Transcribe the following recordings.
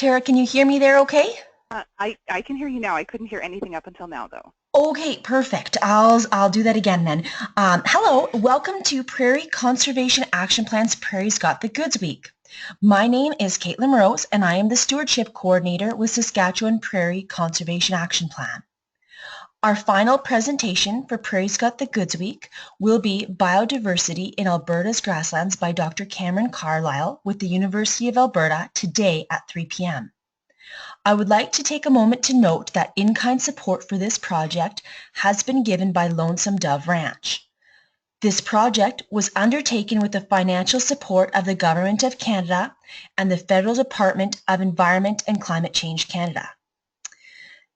Tara, can you hear me there okay? I can hear you now. I couldn't hear anything up until now, though. Okay, perfect. I'll do that again then. Hello, welcome to Prairie Conservation Action Plan's Prairie's Got the Goods Week. My name is Caitlin Rose and I am the Stewardship Coordinator with Saskatchewan Prairie Conservation Action Plan. Our final presentation for Prairie's Got the Goods Week will be Biodiversity in Alberta's Grasslands by Dr. Cameron Carlisle with the University of Alberta today at 3 p.m. I would like to take a moment to note that in-kind support for this project has been given by Lonesome Dove Ranch. This project was undertaken with the financial support of the Government of Canada and the Federal Department of Environment and Climate Change Canada.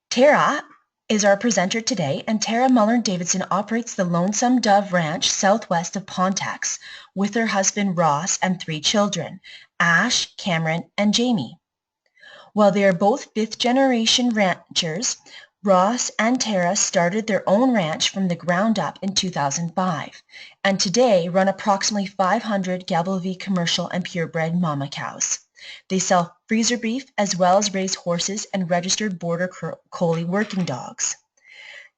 Tara is our presenter today, and Tara Muller-Davidson operates the Lonesome Dove Ranch southwest of Pontax with her husband Ross and 3 children, Ash, Cameron, and Jamie. While they are both fifth-generation ranchers, Ross and Tara started their own ranch from the ground up in 2005 and today run approximately 500 Gabelvie commercial and purebred mama cows. They sell freezer beef as well as raise horses and registered border collie working dogs.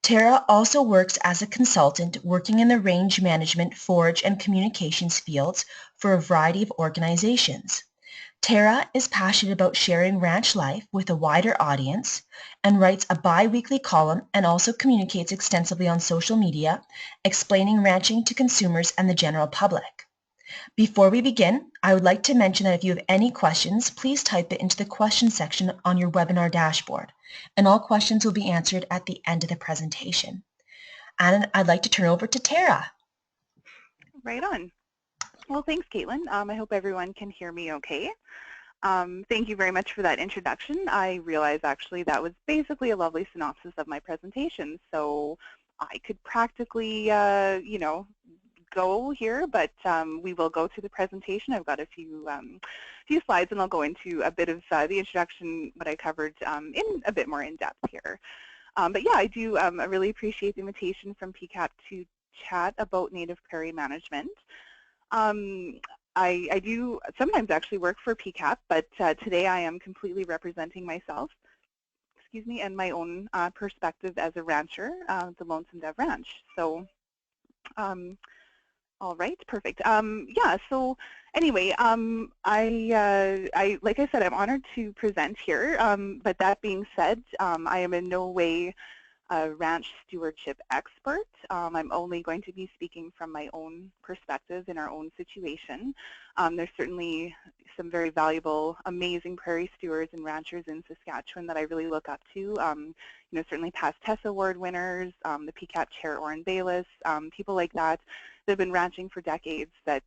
Tara also works as a consultant working in the range management, forage, and communications fields for a variety of organizations. Tara is passionate about sharing ranch life with a wider audience and writes a bi-weekly column and also communicates extensively on social media, explaining ranching to consumers and the general public. Before we begin, I would like to mention that if you have any questions, please type it into the questions section on your webinar dashboard, and all questions will be answered at the end of the presentation. And I'd like to turn over to Tara. Right on. Well, thanks, Caitlin. I hope everyone can hear me okay. Thank you very much for that introduction. I realize actually that was basically a lovely synopsis of my presentation, so I could practically, go here, but we will go to the presentation. I've got a few slides, and I'll go into a bit of the introduction, what I covered in a bit more in depth here. But yeah, I really appreciate the invitation from PCAP to chat about native prairie management. I do sometimes actually work for PCAP, but today I am completely representing myself, excuse me, and my own perspective as a rancher, the Lonesome Dove Ranch. So, all right, perfect. Yeah, so anyway, I like I said, I'm honored to present here, but that being said, I am in no way a ranch stewardship expert. I'm only going to be speaking from my own perspective in our own situation. There's certainly some very valuable, amazing prairie stewards and ranchers in Saskatchewan that I really look up to. Certainly past Tess Award winners, the PCAP Chair Orrin Bayless, people like that that have been ranching for decades that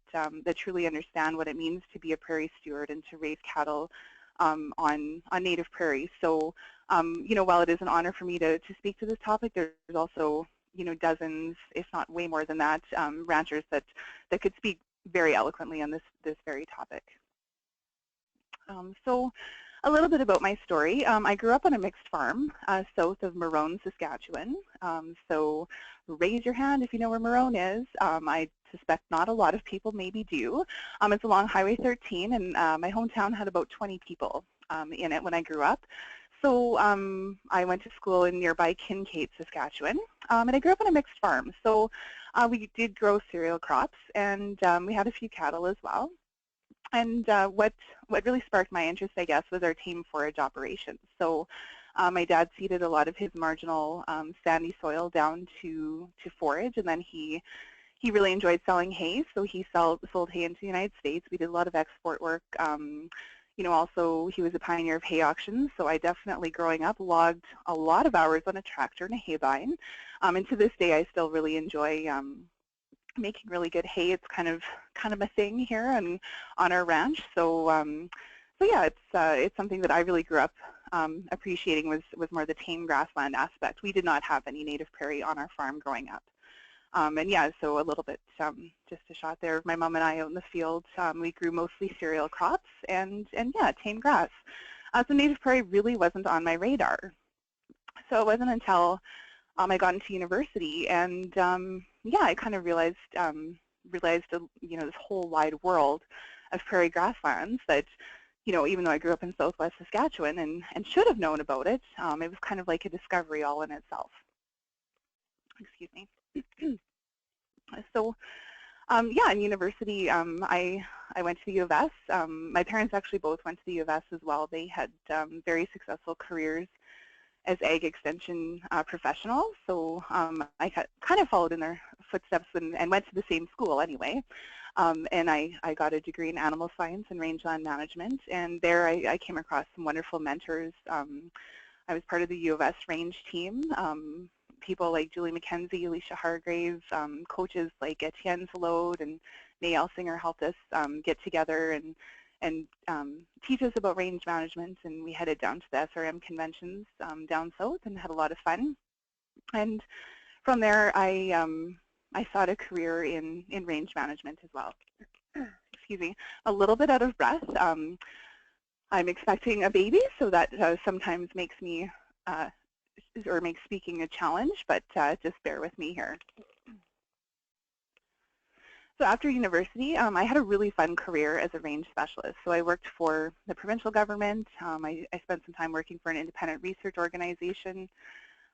truly understand what it means to be a prairie steward and to raise cattle on native prairie. So while it is an honor for me to speak to this topic, there's also, dozens, if not way more than that, ranchers that could speak very eloquently on this very topic. So a little bit about my story. I grew up on a mixed farm south of Marone, Saskatchewan. So raise your hand if you know where Marone is. I suspect not a lot of people maybe do. It's along Highway 13, and my hometown had about 20 people in it when I grew up. So I went to school in nearby Kincaid, Saskatchewan, and I grew up on a mixed farm. So we did grow cereal crops, and we had a few cattle as well. And what really sparked my interest, I guess, was our tame forage operations. So my dad seeded a lot of his marginal sandy soil down to forage, and then he really enjoyed selling hay, so he sold hay into the United States. We did a lot of export work. Also he was a pioneer of hay auctions, so I definitely, growing up, logged a lot of hours on a tractor and a haybine. And to this day, I still really enjoy making really good hay. It's kind of a thing here and on our ranch. So yeah, it's something that I really grew up appreciating was more the tame grassland aspect. We did not have any native prairie on our farm growing up. And yeah, so a little bit, just a shot there of my mom and I out in the field. We grew mostly cereal crops and yeah, tame grass. So native prairie really wasn't on my radar. So it wasn't until I got into university and yeah, I kind of realized this whole wide world of prairie grasslands that even though I grew up in Southwest Saskatchewan and should have known about it, it was kind of like a discovery all in itself. Excuse me. So yeah, in university, I went to the U of S. My parents actually both went to the U of S as well. They had very successful careers as ag extension professionals, so I kind of followed in their footsteps and went to the same school anyway. And I got a degree in animal science and rangeland management, and there I came across some wonderful mentors. I was part of the U of S range team. People like Julie McKenzie, Alicia Hargrave, coaches like Etienne Salode and May Elsinger helped us get together and teach us about range management, and we headed down to the SRM conventions down south and had a lot of fun. And from there, I sought a career in range management as well. Excuse me, a little bit out of breath. I'm expecting a baby, so that sometimes makes me or makes speaking a challenge, but just bear with me here. So after university, I had a really fun career as a range specialist. So I worked for the provincial government. I spent some time working for an independent research organization.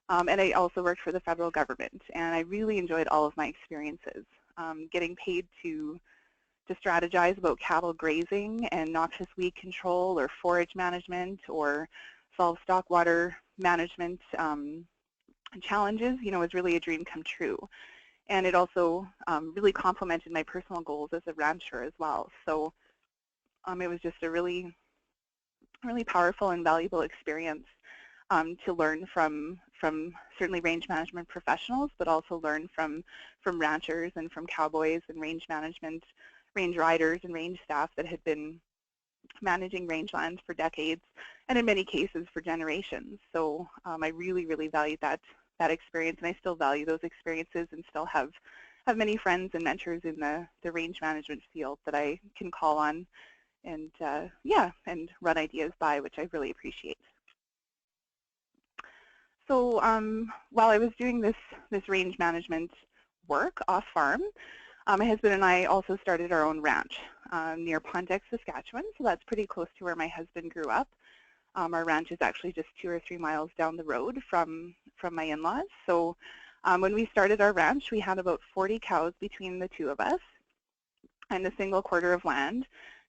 And I also worked for the federal government. And I really enjoyed all of my experiences. Getting paid to strategize about cattle grazing and noxious weed control or forage management or solve stock water management challenges, was really a dream come true. And it also really complemented my personal goals as a rancher as well. So it was just a really, really powerful and valuable experience to learn from certainly range management professionals, but also learn from ranchers and from cowboys and range management, range riders and range staff that had been managing rangelands for decades, and in many cases for generations. So I really, really valued that experience, and I still value those experiences and still have many friends and mentors in the range management field that I can call on and yeah, and run ideas by, which I really appreciate. So while I was doing this range management work off farm, my husband and I also started our own ranch near Pondex, Saskatchewan, so that's pretty close to where my husband grew up. Our ranch is actually just 2 or 3 miles down the road from my in-laws. So when we started our ranch, we had about 40 cows between the two of us and a single quarter of land.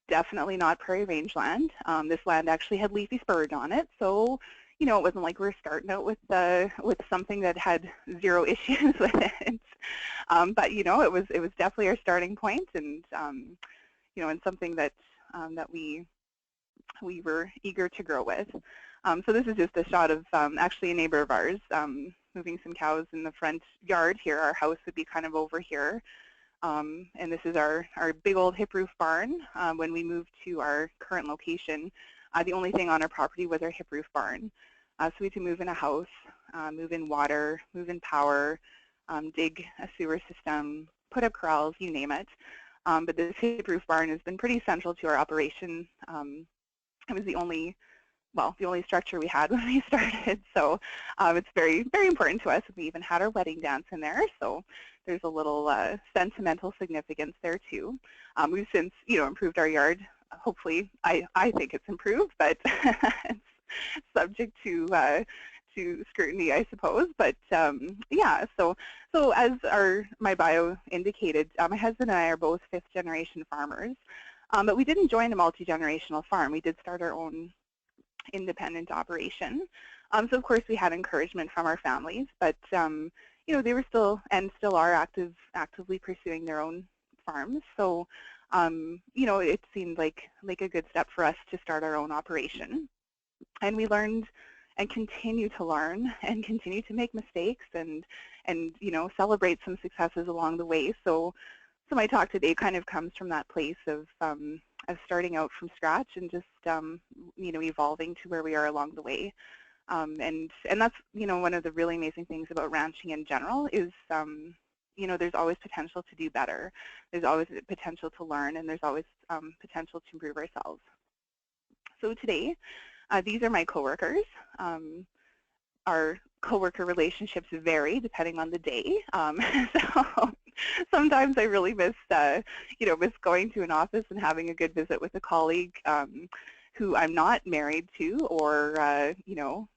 Definitely not prairie range land. This land actually had leafy spurs on it, so it wasn't like we were starting out with something that had zero issues with it. But it was definitely our starting point, and and something that that we were eager to grow with. So this is just a shot of actually a neighbor of ours moving some cows in the front yard here. Our house would be kind of over here. And this is our big old hip roof barn. When we moved to our current location, the only thing on our property was our hip roof barn. So we had to move in a house, move in water, move in power, dig a sewer system, put up corrals, you name it. But this hip roof barn has been pretty central to our operation. It was the only structure we had when we started. So it's very, very important to us. We even had our wedding dance in there. So there's a little sentimental significance there too. We've since, improved our yard. Hopefully, I think it's improved, but it's subject to scrutiny, I suppose. But yeah, so as my bio indicated, my husband and I are both fifth-generation farmers, but we didn't join a multi-generational farm. We did start our own independent operation. So of course we had encouragement from our families, but they were still are actively pursuing their own farms. So it seemed like a good step for us to start our own operation. And we learned and continue to learn and continue to make mistakes and celebrate some successes along the way. So my talk today kind of comes from that place of starting out from scratch and just evolving to where we are along the way. And that's one of the really amazing things about ranching in general is there's always potential to do better. There's always potential to learn, and there's always potential to improve ourselves. So today, these are my coworkers. Our coworker relationships vary depending on the day. So sometimes I really miss, miss going to an office and having a good visit with a colleague. who I'm not married to or, you know,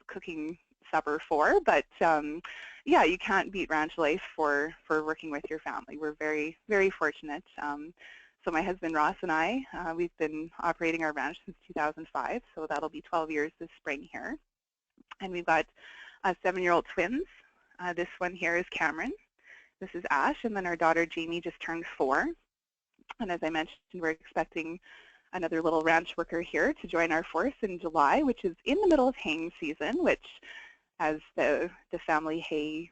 cooking supper for, but yeah, you can't beat ranch life for working with your family. We're very, very fortunate. So my husband Ross and I, we've been operating our ranch since 2005, so that'll be 12 years this spring here. And we've got 7-year-old twins. This one here is Cameron. This is Ash, and then our daughter Jamie just turned 4. And as I mentioned, we're expecting another little ranch worker here to join our force in July, which is in the middle of haying season, which as the family hay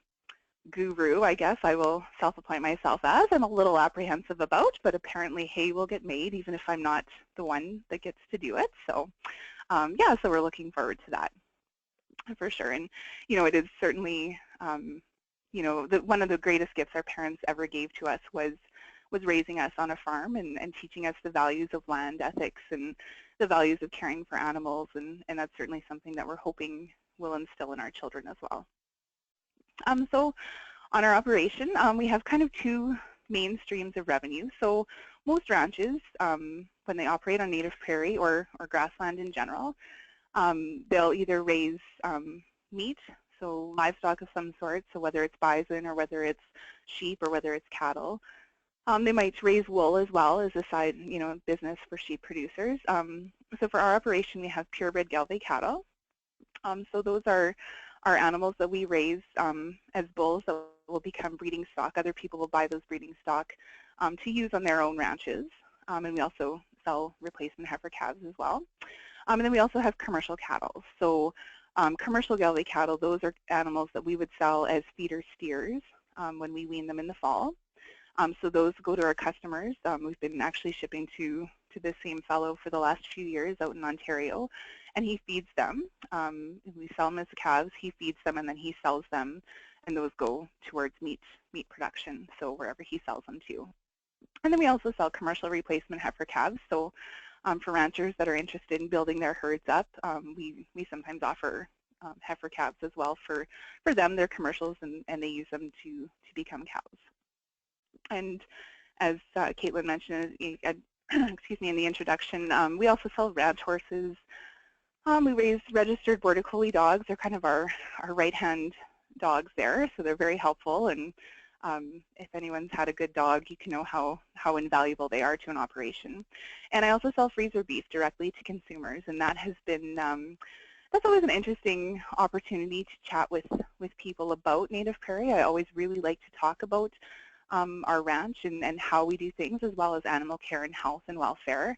guru, I guess I will self-appoint myself as, I'm a little apprehensive about, but apparently hay will get made even if I'm not the one that gets to do it. So yeah, so we're looking forward to that for sure. And you know, it is certainly, you know, one of the greatest gifts our parents ever gave to us was raising us on a farm and teaching us the values of land ethics and the values of caring for animals, and that's certainly something that we're hoping will instill in our children as well. So on our operation, we have kind of 2 main streams of revenue. So most ranches, when they operate on native prairie or grassland in general, they'll either raise meat, so livestock of some sort, so whether it's bison or whether it's sheep or whether it's cattle. They might raise wool as well as a side, you know, business for sheep producers. So for our operation, we have purebred Gelbvieh cattle. So those are animals that we raise as bulls that will become breeding stock. Other people will buy those breeding stock to use on their own ranches. And we also sell replacement heifer calves as well. And then we also have commercial cattle. So commercial Gelbvieh cattle, those are animals that we would sell as feeder steers when we wean them in the fall. So those go to our customers. We've been actually shipping to this same fellow for the last few years out in Ontario, and he feeds them. We sell them as calves, he feeds them, and then he sells them, and those go towards meat production, so wherever he sells them to. And then we also sell commercial replacement heifer calves. So for ranchers that are interested in building their herds up, we sometimes offer heifer calves as well for them. They're commercials, and they use them to become cows. And as Caitlin mentioned, excuse me, in the introduction, we also sell ranch horses. We raise registered border collie dogs. They're kind of our right-hand dogs there, so they're very helpful. And if anyone's had a good dog, you can know how invaluable they are to an operation. And I also sell freezer beef directly to consumers, and that has been that's always an interesting opportunity to chat with people about native prairie. I always really like to talk about our ranch and how we do things, as well as animal care and health and welfare,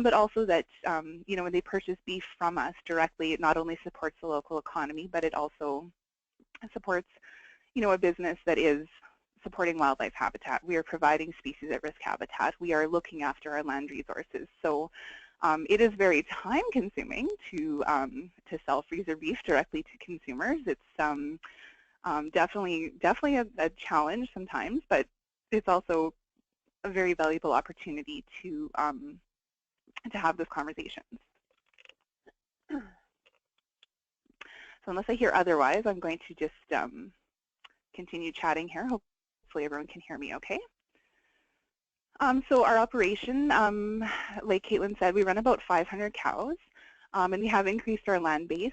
but also that you know, when they purchase beef from us directly, it not only supports the local economy, but it also supports, you know, a business that is supporting wildlife habitat. We are providing species at risk habitat. We are looking after our land resources. So it is very time consuming to sell freezer beef directly to consumers. It's definitely a challenge sometimes, but it's also a very valuable opportunity to have those conversations. So unless I hear otherwise, I'm going to just continue chatting here. Hopefully everyone can hear me okay. So our operation, like Caitlin said, we run about 500 cows, and we have increased our land base.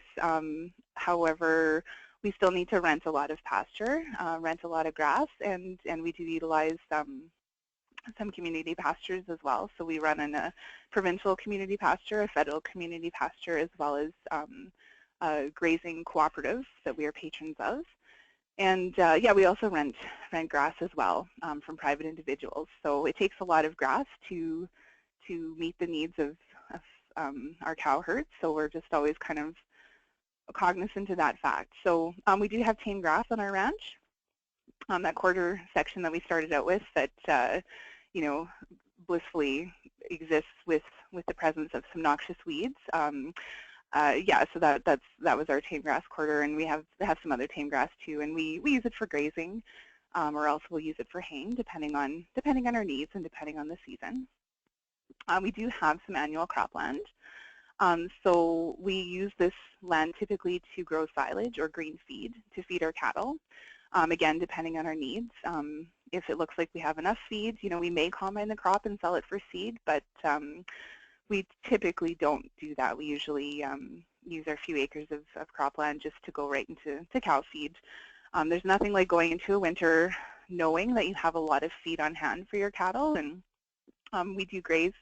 However, we still need to rent a lot of pasture, rent a lot of grass, and we do utilize some community pastures as well. So we run in a provincial community pasture, a federal community pasture, as well as a grazing cooperative that we are patrons of. And yeah, we also rent grass as well from private individuals. So it takes a lot of grass to meet the needs of our cow herds. So we're just always kind of cognizant of that fact. So we do have tame grass on our ranch. That quarter section that we started out with that you know, blissfully exists with the presence of some noxious weeds. Yeah, so that was our tame grass quarter, and we have some other tame grass too, and we use it for grazing, or else we'll use it for haying, depending on our needs and depending on the season. We do have some annual cropland. So we use this land typically to grow silage or green feed to feed our cattle. Again, depending on our needs. If it looks like we have enough feed, you know, we may combine the crop and sell it for seed, but we typically don't do that. We usually use our few acres of cropland just to go right into cow feed. There's nothing like going into a winter knowing that you have a lot of feed on hand for your cattle, and we do graze.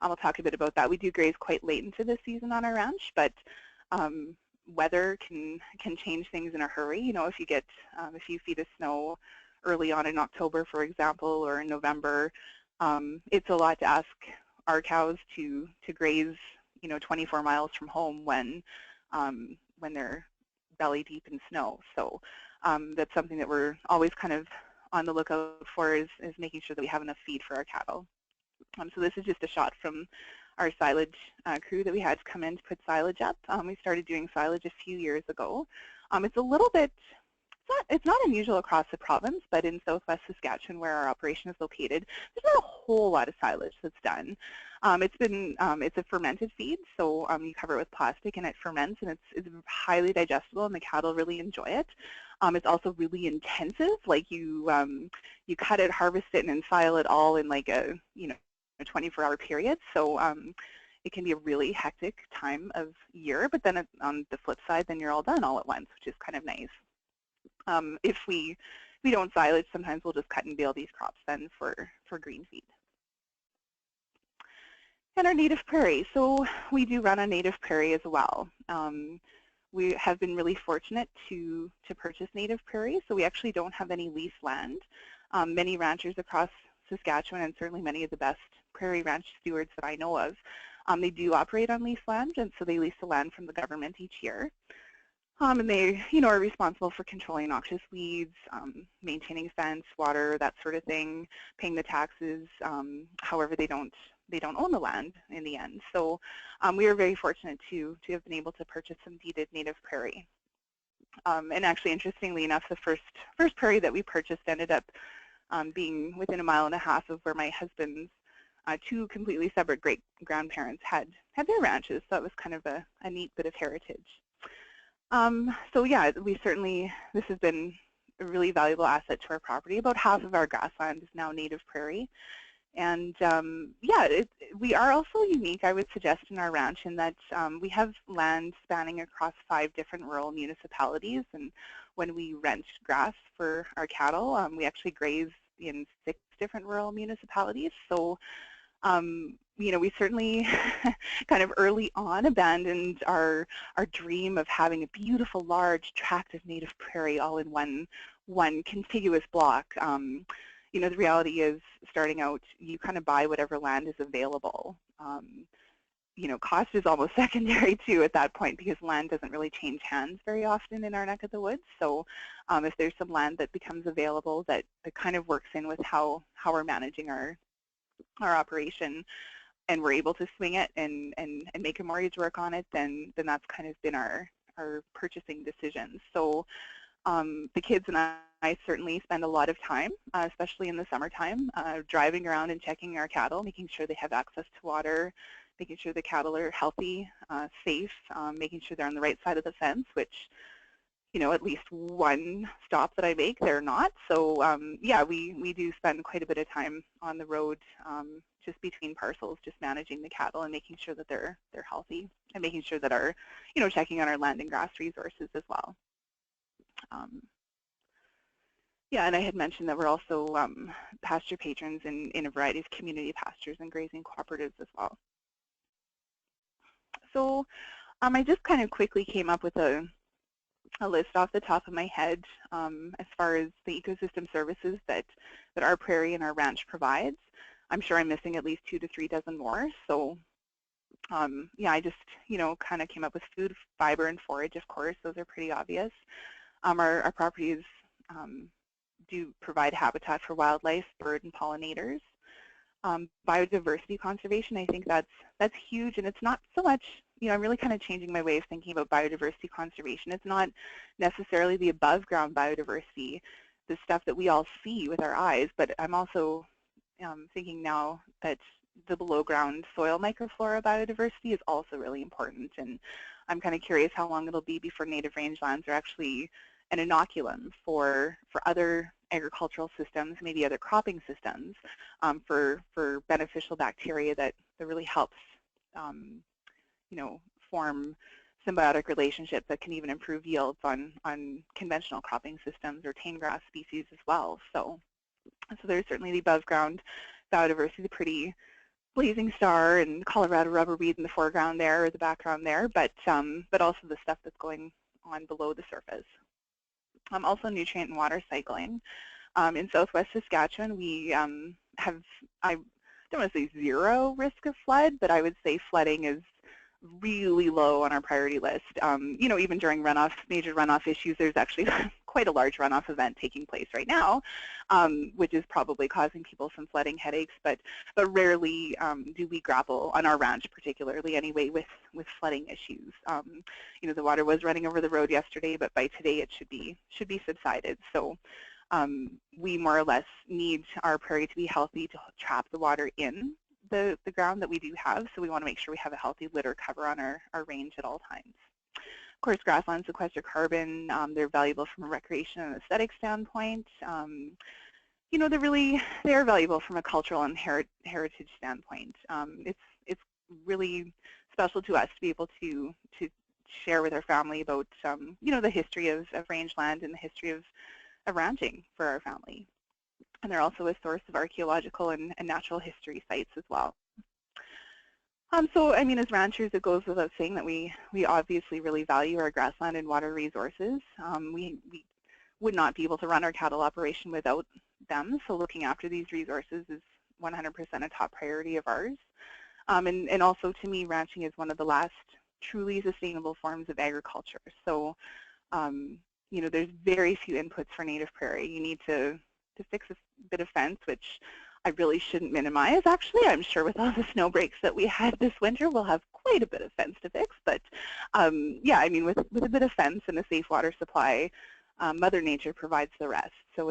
I'll talk a bit about that. We do graze quite late into the season on our ranch, but weather can change things in a hurry. You know, if you get a few feet of snow early on in October, for example, or in November, it's a lot to ask our cows to graze, you know, 24 miles from home when they're belly deep in snow. So that's something that we're always kind of on the lookout for, is making sure that we have enough feed for our cattle. So this is just a shot from our silage crew that we had to come in to put silage up. We started doing silage a few years ago. It's a little bit, it's not unusual across the province, but in southwest Saskatchewan, where our operation is located, there's not a whole lot of silage that's done. It's a fermented feed, so you cover it with plastic and it ferments, and it's highly digestible, and the cattle really enjoy it. It's also really intensive. Like you cut it, harvest it, and then sile it all in like a 24-hour period. So it can be a really hectic time of year, but then on the flip side, then you're all done all at once, which is kind of nice. If we don't silage, sometimes we'll just cut and bale these crops then for green feed. And our native prairie. So we do run a native prairie as well. We have been really fortunate to purchase native prairie, so we actually don't have any leased land. Many ranchers across Saskatchewan, and certainly many of the best prairie ranch stewards that I know of, they do operate on leased land, and so they lease the land from the government each year. And they, are responsible for controlling noxious weeds, maintaining fence, water, that sort of thing, paying the taxes. However, they don't own the land in the end. So we are very fortunate to have been able to purchase some deeded native prairie. And actually, interestingly enough, the first prairie that we purchased ended up being within 1.5 miles of where my husband's two completely separate great-grandparents had their ranches. So it was kind of a neat bit of heritage. So yeah, this has been a really valuable asset to our property. About half of our grassland is now native prairie. And yeah, we are also unique, I would suggest, in our ranch in that we have land spanning across 5 different rural municipalities. And when we rent grass for our cattle, we actually graze in 6 different rural municipalities. So we certainly kind of early on abandoned our dream of having a beautiful, large tract of native prairie all in one contiguous block. The reality is, starting out, you kind of buy whatever land is available. Cost is almost secondary too at that point, because land doesn't really change hands very often in our neck of the woods. So if there's some land that becomes available that kind of works in with how we're managing our operation, and we're able to swing it and make a mortgage work on it, then that's kind of been our purchasing decisions. So the kids and I certainly spend a lot of time, especially in the summertime, driving around and checking our cattle, making sure they have access to water, making sure the cattle are healthy, safe, making sure they're on the right side of the fence, which, at least one stop that I make, they're not. So yeah, we do spend quite a bit of time on the road, just between parcels, just managing the cattle and making sure that they're healthy, and making sure that our, checking on our land and grass resources as well. Yeah, and I had mentioned that we're also pasture patrons in a variety of community pastures and grazing cooperatives as well. So I just kind of quickly came up with a list off the top of my head as far as the ecosystem services that our prairie and our ranch provides. I'm sure I'm missing at least 2 to 3 dozen more. So yeah, I just kind of came up with food, fiber, and forage. Of course, those are pretty obvious. Our properties do provide habitat for wildlife, bird and pollinators. Biodiversity conservation, I think that's huge, and it's not so much, I'm really kind of changing my way of thinking about biodiversity conservation. It's not necessarily the above ground biodiversity, the stuff that we all see with our eyes, but I'm also thinking now that the below ground soil microflora biodiversity is also really important, and I'm kind of curious how long it'll be before native rangelands are actually an inoculum for other agricultural systems, maybe other cropping systems, for beneficial bacteria that really helps you know, form symbiotic relationships that can even improve yields on conventional cropping systems or tame grass species as well. So there's certainly the above ground biodiversity, the pretty blazing star and Colorado rubberweed in the foreground there or the background there, but also the stuff that's going on below the surface. Also nutrient and water cycling. In southwest Saskatchewan, we have, I don't want to say zero risk of flood, but I would say flooding is really low on our priority list. You know, even during runoff, major runoff issues, there's actually quite a large runoff event taking place right now, which is probably causing people some flooding headaches, but rarely do we grapple, on our ranch particularly anyway, with flooding issues. You know, the water was running over the road yesterday, but by today it should be subsided. So we more or less need our prairie to be healthy to trap the water in the ground that we do have, so we want to make sure we have a healthy litter cover on our range at all times. Of course, grasslands sequester carbon. They're valuable from a recreation and aesthetic standpoint. You know, they are valuable from a cultural and heritage standpoint. It's really special to us to be able to share with our family about you know, the history of rangeland and the history of ranching for our family. And they're also a source of archaeological and natural history sites as well. So, I mean, as ranchers, it goes without saying that we obviously really value our grassland and water resources. We would not be able to run our cattle operation without them, so looking after these resources is 100% a top priority of ours. And also, to me, ranching is one of the last truly sustainable forms of agriculture. So, you know, there's very few inputs for native prairie. You need to fix a bit of fence, which I really shouldn't minimize, actually. I'm sure with all the snow breaks that we had this winter, we'll have quite a bit of fence to fix. But yeah, I mean, with a bit of fence and a safe water supply, Mother Nature provides the rest. So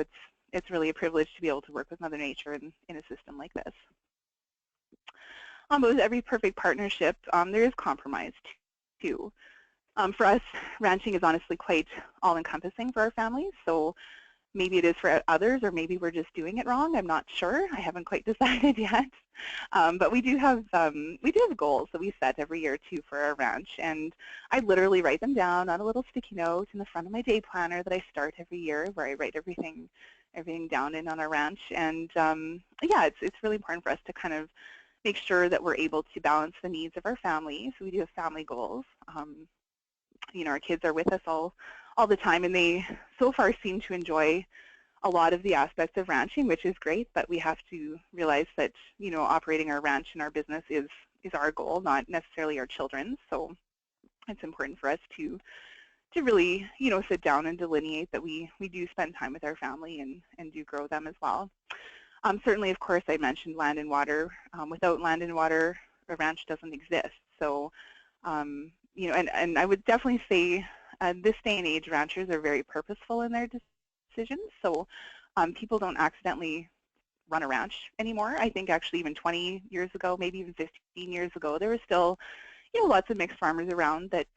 it's really a privilege to be able to work with Mother Nature in a system like this. But with every perfect partnership, there is compromise too. For us, ranching is honestly quite all-encompassing for our families. So maybe it is for others, or maybe we're just doing it wrong. I'm not sure. I haven't quite decided yet. But we do have goals that we set every year too for our ranch, and I literally write them down on a little sticky note in the front of my day planner that I start every year, where I write everything down in on our ranch. And yeah, it's really important for us to kind of make sure that we're able to balance the needs of our family. So we do have family goals. You know, our kids are with us all the time, and they so far seem to enjoy a lot of the aspects of ranching, which is great, but we have to realize that, you know, operating our ranch and our business is our goal, not necessarily our children's. So it's important for us to really, you know, sit down and delineate that we do spend time with our family and do grow them as well. Certainly, of course, I mentioned land and water. Without land and water, a ranch doesn't exist. So you know, and I would definitely say this day and age, ranchers are very purposeful in their decisions. So people don't accidentally run a ranch anymore. I think actually even 20 years ago, maybe even 15 years ago, there were still, you know, lots of mixed farmers around that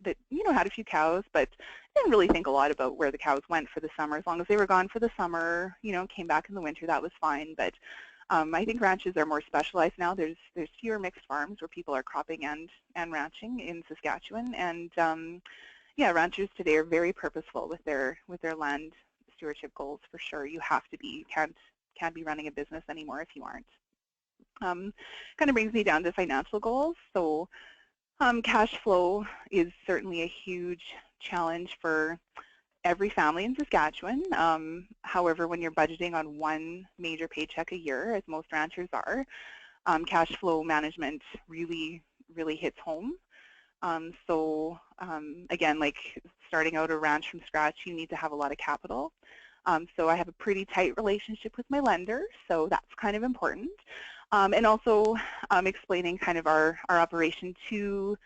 that, you know, had a few cows, but didn't really think a lot about where the cows went for the summer. As long as they were gone for the summer, you know, came back in the winter, that was fine. But I think ranches are more specialized now. There's fewer mixed farms where people are cropping and ranching in Saskatchewan, and yeah, ranchers today are very purposeful with their land stewardship goals for sure. You have to be, can't be running a business anymore if you aren't. Kind of brings me down to financial goals. So cash flow is certainly a huge challenge for every family in Saskatchewan. However, when you're budgeting on one major paycheck a year, as most ranchers are, cash flow management really hits home. So again, like starting out a ranch from scratch, you need to have a lot of capital. So I have a pretty tight relationship with my lender, so that's kind of important. And also explaining kind of our operation to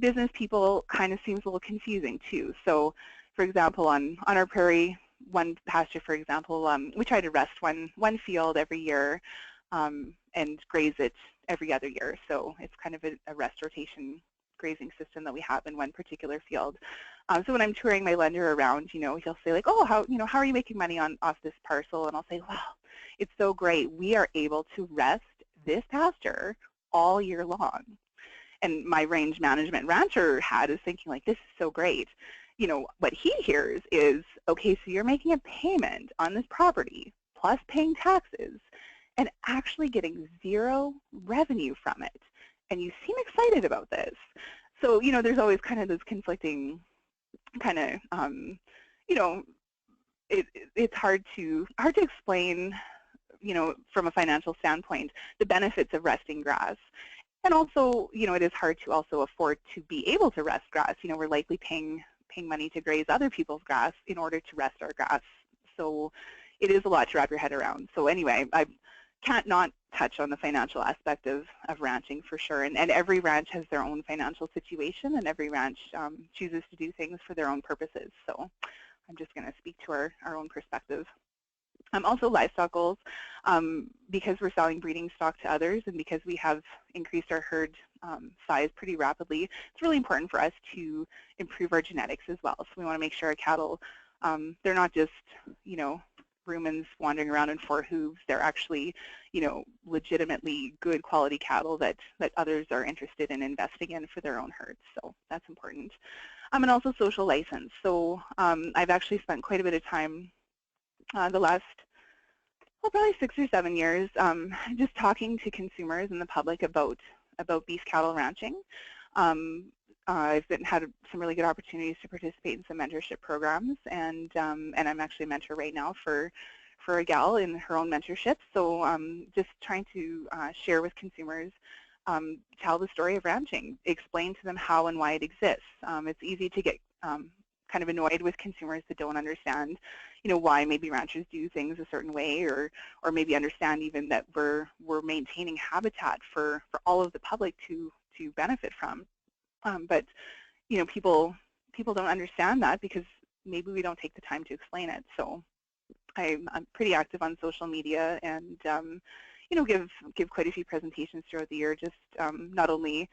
business people kind of seems a little confusing too. So for example, on our prairie, one pasture, for example, we try to rest one field every year and graze it every other year. So it's kind of a rest rotation grazing system that we have in one particular field. So when I'm touring my lender around, you know, he'll say like, oh, how are you making money off this parcel? And I'll say, well, it's so great. We are able to rest this pasture all year long. And my range management rancher hat is thinking like, this is so great. You know, what he hears is, okay, so you're making a payment on this property plus paying taxes and actually getting zero revenue from it. And you seem excited about this. So, you know, there's always kind of those conflicting kind of, you know, it's hard to explain, you know, from a financial standpoint, the benefits of resting grass. And also, you know, it is hard to also afford to be able to rest grass. You know, we're likely paying money to graze other people's grass in order to rest our grass. So it is a lot to wrap your head around. So anyway, I can't not touch on the financial aspect of ranching for sure. And every ranch has their own financial situation, and every ranch chooses to do things for their own purposes. So I'm just going to speak to our own perspective. Also livestock goals, because we're selling breeding stock to others and because we have increased our herd size pretty rapidly, it's really important for us to improve our genetics as well. So we want to make sure our cattle, they're not just, you know, rumens wandering around in four hooves. They're actually, you know, legitimately good quality cattle that others are interested in investing in for their own herds. So that's important. And also social license. So I've actually spent quite a bit of time the last, well, probably 6 or 7 years, just talking to consumers and the public about beef cattle ranching. I've had some really good opportunities to participate in some mentorship programs, and I'm actually a mentor right now for a gal in her own mentorship. So just trying to share with consumers, tell the story of ranching, explain to them how and why it exists. It's easy to get kind of annoyed with consumers that don't understand, you know, why maybe ranchers do things a certain way, or maybe understand even that we're maintaining habitat for all of the public to benefit from. But you know, people don't understand that because maybe we don't take the time to explain it. So I'm pretty active on social media, and you know, give quite a few presentations throughout the year, just not only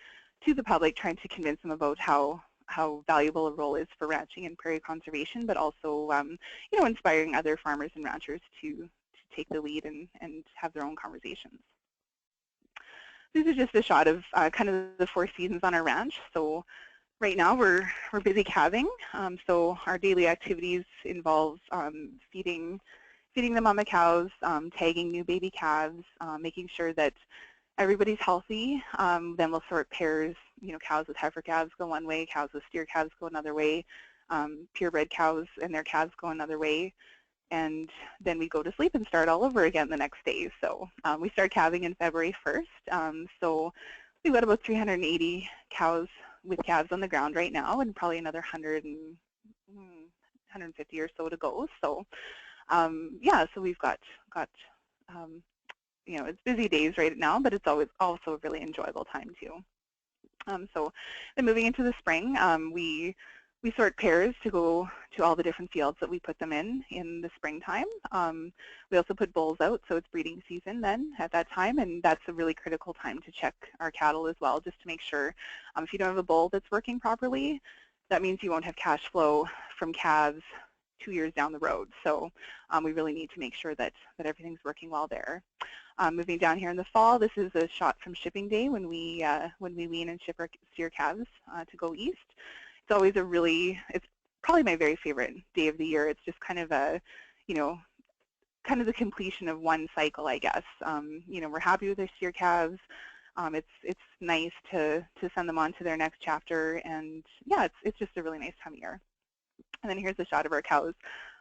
to the public, trying to convince them about how valuable a role is for ranching and prairie conservation, but also you know, inspiring other farmers and ranchers to take the lead and have their own conversations. This is just a shot of kind of the 4 seasons on our ranch. So right now we're busy calving. So our daily activities involve feeding the mama cows, tagging new baby calves, making sure that everybody's healthy. Then we'll sort pairs. You know, cows with heifer calves go one way, cows with steer calves go another way, purebred cows and their calves go another way. And then we go to sleep and start all over again the next day. So we start calving in February 1st. So we've got about 380 cows with calves on the ground right now, and probably another 150 or so to go. So yeah, so we've got you know, it's busy days right now, but it's always also a really enjoyable time too. So then moving into the spring, we sort pairs to go to all the different fields that we put them in the springtime. We also put bulls out, so it's breeding season then at that time, and that's a really critical time to check our cattle as well, just to make sure if you don't have a bull that's working properly, that means you won't have cash flow from calves 2 years down the road. So we really need to make sure that everything's working well there. Moving down here in the fall, this is a shot from shipping day when we wean and ship our steer calves to go east. It's always it's probably my very favorite day of the year. It's just kind of a, you know, kind of the completion of one cycle, I guess. You know, we're happy with our steer calves. It's nice to send them on to their next chapter, and yeah, it's just a really nice time of year. And then here's a shot of our cows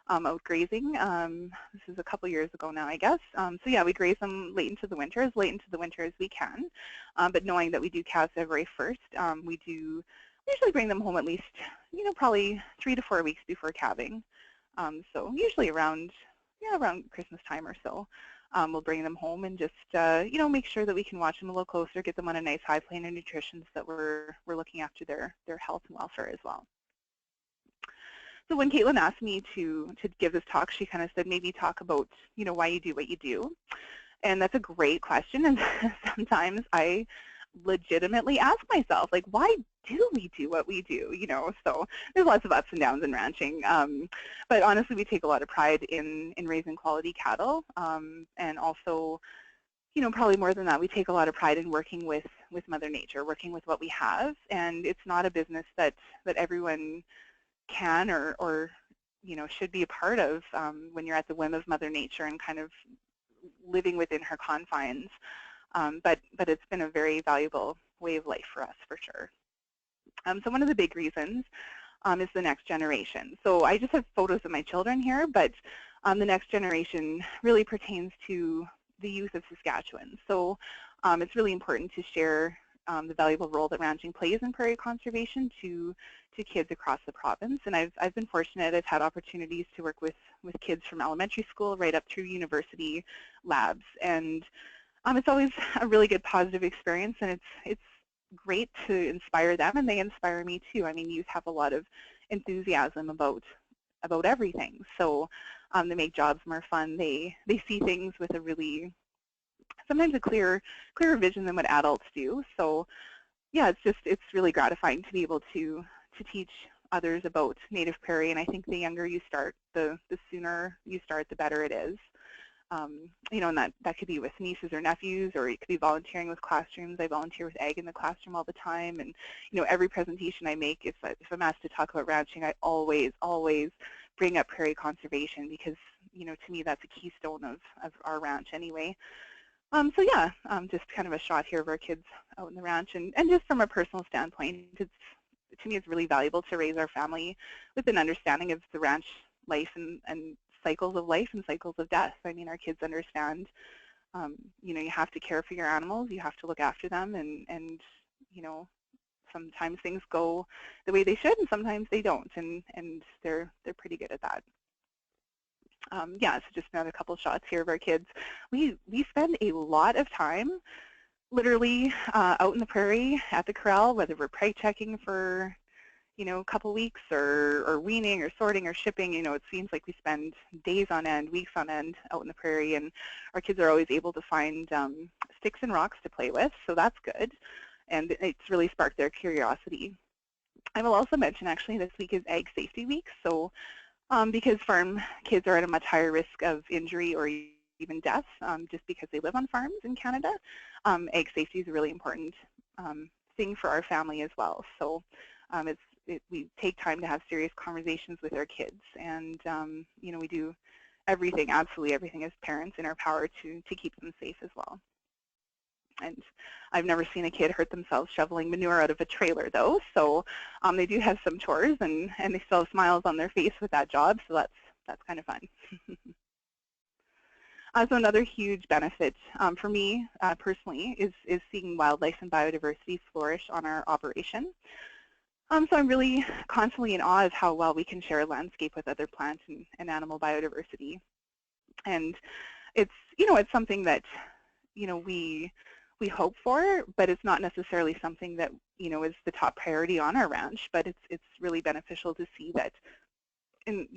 out grazing. This is a couple years ago now, I guess. So yeah, we graze them late into the winter as we can. But knowing that we do calve February 1st, we usually bring them home at least, you know, probably 3 to 4 weeks before calving. So usually around Christmas time or so, we'll bring them home and just, you know, make sure that we can watch them a little closer, get them on a nice high plane of nutrition so that we're looking after their health and welfare as well. So when Caitlin asked me to give this talk, she kind of said, maybe talk about, you know, why you do what you do. And that's a great question. And sometimes I legitimately ask myself, like, why do we do what we do? You know, so there's lots of ups and downs in ranching. But honestly, we take a lot of pride in raising quality cattle, and also probably more than that, we take a lot of pride in working with Mother Nature, working with what we have, and it's not a business that everyone can or should be a part of when you're at the whim of Mother Nature and kind of living within her confines. But it's been a very valuable way of life for us, for sure. So one of the big reasons is the next generation. So I just have photos of my children here, but the next generation really pertains to the youth of Saskatchewan. So it's really important to share the valuable role that ranching plays in prairie conservation to kids across the province. And I've been fortunate. I've had opportunities to work with kids from elementary school right up through university labs. And it's always a really good positive experience, and it's great to inspire them, and they inspire me too. I mean, youth have a lot of enthusiasm about everything. So they make jobs more fun. They see things with a really, sometimes a clearer vision than what adults do. So yeah, it's really gratifying to be able to teach others about native prairie. And I think the younger you start, the sooner you start, the better it is. And that could be with nieces or nephews, or it could be volunteering with classrooms. I volunteer with ag in the classroom all the time, and every presentation I make, if I'm asked to talk about ranching, I always bring up prairie conservation, because to me that's a keystone of our ranch anyway. So yeah, just kind of a shot here of our kids out in the ranch, and just from a personal standpoint, to me it's really valuable to raise our family with an understanding of the ranch life and cycles of life and cycles of death. I mean, our kids understand, you have to care for your animals, you have to look after them, and sometimes things go the way they should, and sometimes they don't, and they're pretty good at that. Yeah, so just another couple shots here of our kids. We spend a lot of time literally out in the prairie at the corral, whether we're preg checking for a couple weeks, or weaning, or sorting, or shipping. It seems like we spend days on end, weeks on end out in the prairie, and our kids are always able to find sticks and rocks to play with, so that's good, and it's really sparked their curiosity. I will also mention, actually, this week is Ag Safety Week, so because farm kids are at a much higher risk of injury or even death just because they live on farms in Canada, ag safety is a really important thing for our family as well. So we take time to have serious conversations with our kids, and we do everything, absolutely everything as parents in our power to keep them safe as well. And I've never seen a kid hurt themselves shoveling manure out of a trailer, though. So they do have some chores, and they still have smiles on their face with that job. So that's kind of fun. So another huge benefit for me personally is seeing wildlife and biodiversity flourish on our operation. So I'm really constantly in awe of how well we can share a landscape with other plant and animal biodiversity. And it's it's something that we hope for, but it's not necessarily something that is the top priority on our ranch. But it's really beneficial to see that in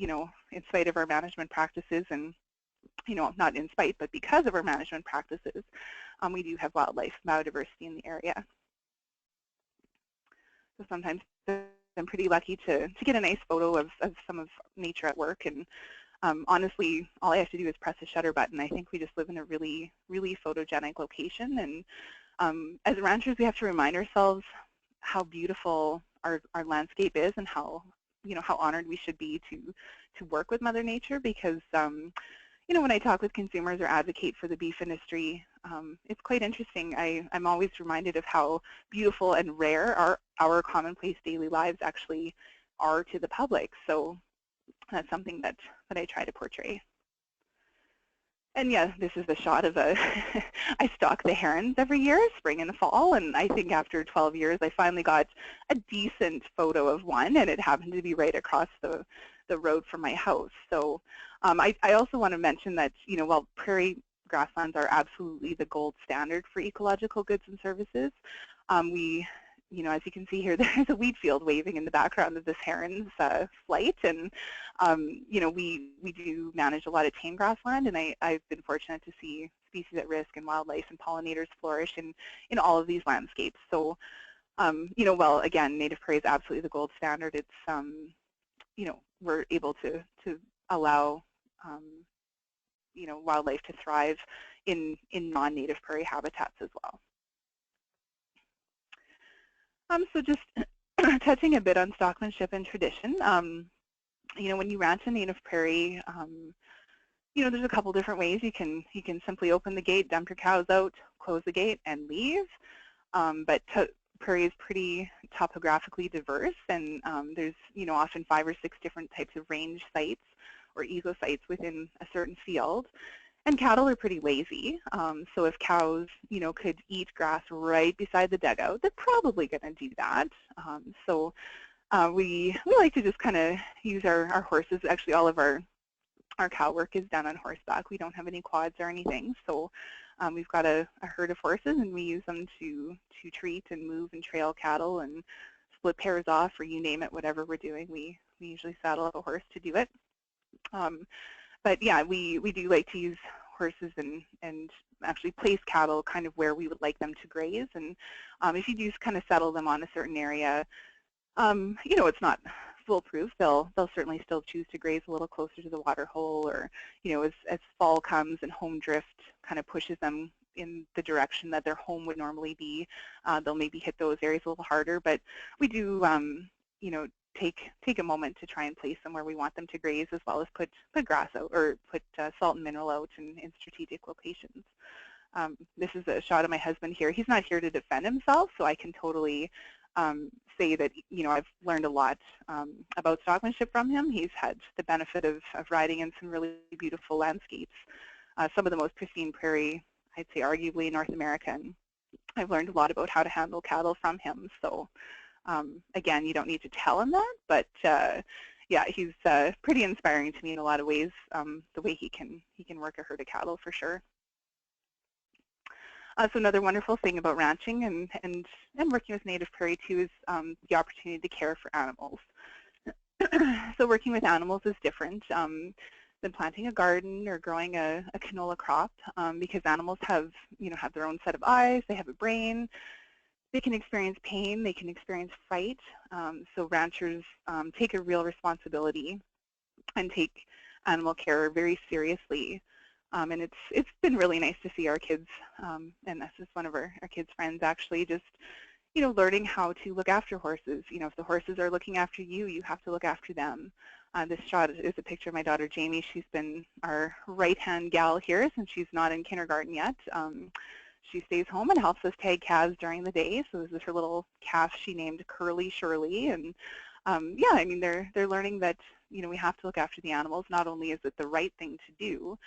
spite of our management practices, and not in spite, but because of our management practices, we do have wildlife biodiversity in the area. So sometimes I'm pretty lucky to get a nice photo of some of nature at work, and honestly, all I have to do is press a shutter button. I think we just live in a really, really photogenic location, and as ranchers, we have to remind ourselves how beautiful our landscape is, and how how honored we should be to work with Mother Nature, because when I talk with consumers or advocate for the beef industry, it's quite interesting. I'm always reminded of how beautiful and rare our commonplace daily lives actually are to the public. So that's something that I try to portray. And yeah, this is the shot of I stalk the herons every year, spring and fall, and I think after 12 years I finally got a decent photo of one, and it happened to be right across the road from my house. So I also want to mention that, while prairie grasslands are absolutely the gold standard for ecological goods and services, we as you can see here, there's a wheat field waving in the background of this heron's flight, and we do manage a lot of tame grassland, and I've been fortunate to see species at risk and wildlife and pollinators flourish in all of these landscapes. So well, again, native prairie is absolutely the gold standard. It's we're able to allow wildlife to thrive in non-native prairie habitats as well. So just touching a bit on stockmanship and tradition, when you ranch a native prairie, there's a couple different ways. You can simply open the gate, dump your cows out, close the gate, and leave. But prairie is pretty topographically diverse, and there's often 5 or 6 different types of range sites or eco sites within a certain field. And cattle are pretty lazy, so if cows, could eat grass right beside the dugout, they're probably going to do that. So we like to just kind of use our horses. Actually, all of our cow work is done on horseback. We don't have any quads or anything, so we've got a herd of horses, and we use them to treat and move and trail cattle and split pairs off, or you name it, whatever we're doing. We usually saddle up a horse to do it. But yeah, we do like to use horses and actually place cattle kind of where we would like them to graze. And if you do kind of settle them on a certain area, it's not foolproof. They'll certainly still choose to graze a little closer to the water hole, or as fall comes and home drift kind of pushes them in the direction that their home would normally be, they'll maybe hit those areas a little harder. But we do take a moment to try and place them where we want them to graze, as well as put grass out, or put salt and mineral out in strategic locations. This is a shot of my husband here. He's not here to defend himself, so I can totally say that I've learned a lot about stockmanship from him. He's had the benefit of riding in some really beautiful landscapes, some of the most pristine prairie, I'd say arguably in North America. And I've learned a lot about how to handle cattle from him. So again, you don't need to tell him that, but yeah, he's pretty inspiring to me in a lot of ways, the way he can work a herd of cattle for sure. So another wonderful thing about ranching and working with native prairie too is the opportunity to care for animals. So working with animals is different than planting a garden or growing a canola crop, because animals have their own set of eyes, they have a brain, they can experience pain, they can experience fright. So ranchers take a real responsibility and take animal care very seriously. And it's been really nice to see our kids, and this is one of our kids' friends actually, just learning how to look after horses. If the horses are looking after you, you have to look after them. This shot is a picture of my daughter Jamie. She's been our right-hand gal here since she's not in kindergarten yet. She stays home and helps us tag calves during the day. So this is her little calf she named Curly Shirley. And yeah, I mean they're learning that we have to look after the animals. Not only is it the right thing to do,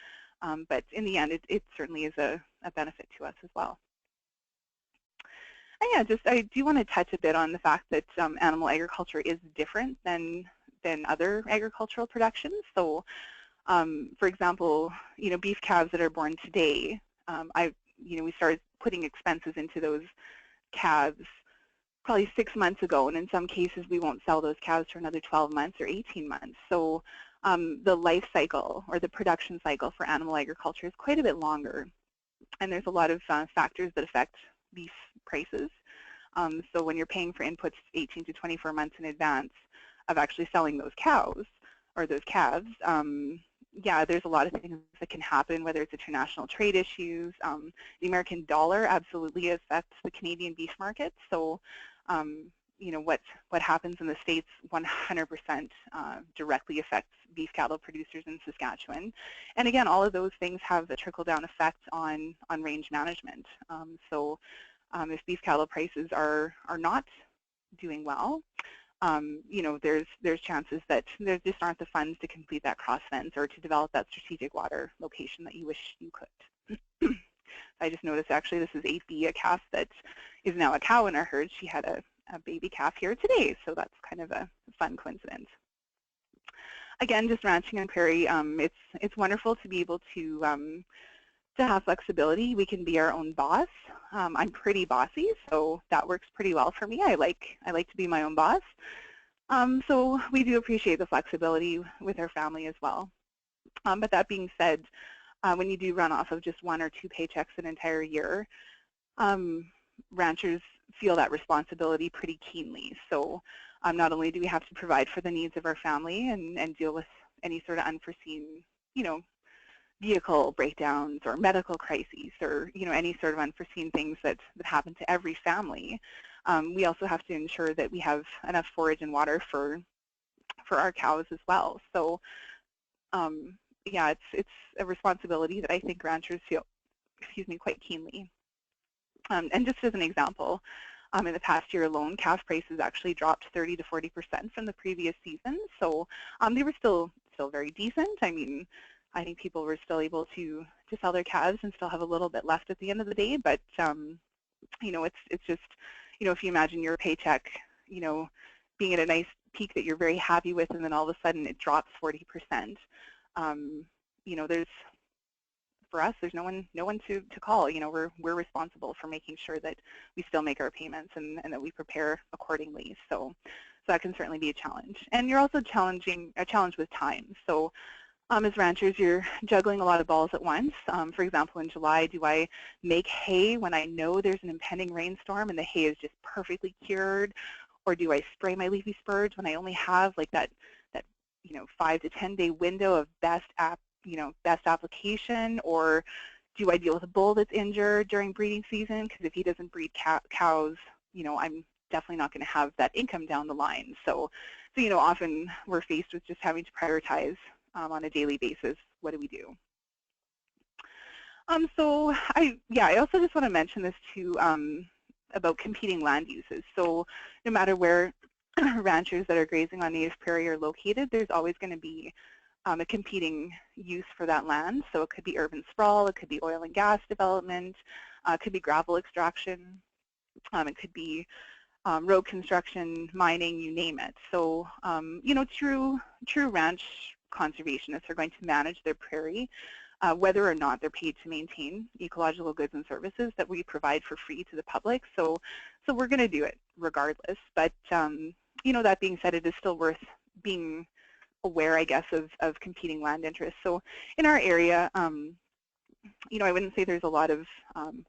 but in the end, it certainly is a benefit to us as well. And yeah, I do want to touch a bit on the fact that animal agriculture is different than other agricultural productions. So, for example, beef calves that are born today, we started putting expenses into those calves probably 6 months ago, and in some cases we won't sell those calves for another 12 months or 18 months. So the life cycle or the production cycle for animal agriculture is quite a bit longer, and there's a lot of factors that affect beef prices. So when you're paying for inputs 18 to 24 months in advance of actually selling those cows or those calves, yeah, there's a lot of things that can happen, whether it's international trade issues. The American dollar absolutely affects the Canadian beef market. So what happens in the States 100% directly affects beef cattle producers in Saskatchewan. And again, all of those things have a trickle-down effect on range management. So if beef cattle prices are not doing well, there's chances that there just aren't the funds to complete that cross fence or to develop that strategic water location that you wish you could. I just noticed actually this is 8B, a calf that is now a cow in our herd. She had a baby calf here today, so that's kind of a fun coincidence. Again, just ranching on prairie, it's wonderful to be able to have flexibility. We can be our own boss. I'm pretty bossy, so that works pretty well for me. I like to be my own boss. So we do appreciate the flexibility with our family as well. But that being said, when you do run off of just 1 or 2 paychecks an entire year, ranchers feel that responsibility pretty keenly. So not only do we have to provide for the needs of our family and deal with any sort of unforeseen, vehicle breakdowns or medical crises or any sort of unforeseen things that happen to every family. We also have to ensure that we have enough forage and water for our cows as well. So yeah, it's a responsibility that I think ranchers feel, excuse me, quite keenly. And just as an example, in the past year alone, calf prices actually dropped 30 to 40% from the previous season. So they were still very decent. I mean, I think people were still able to sell their calves and still have a little bit left at the end of the day. But it's just, if you imagine your paycheck, being at a nice peak that you're very happy with, and then all of a sudden it drops 40%. There's for us, there's no one to call. We're responsible for making sure that we still make our payments and that we prepare accordingly. So that can certainly be a challenge. And you're also a challenge with time. So as ranchers, you're juggling a lot of balls at once. For example, in July, do I make hay when I know there's an impending rainstorm and the hay is just perfectly cured? Or do I spray my leafy spurge when I only have like that 5 to 10 day window of best application? Or do I deal with a bull that's injured during breeding season? Because if he doesn't breed cows, I'm definitely not going to have that income down the line. So often we're faced with just having to prioritize on a daily basis. What do we do? So I also just want to mention this too about competing land uses. So no matter where ranchers that are grazing on native prairie are located, there's always going to be a competing use for that land. So it could be urban sprawl, it could be oil and gas development, it could be gravel extraction, it could be road construction, mining, you name it. So true ranch conservationists are going to manage their prairie whether or not they're paid to maintain ecological goods and services that we provide for free to the public. So we're going to do it regardless. But that being said, it is still worth being aware, I guess, of competing land interests. So in our area, I wouldn't say there's a lot of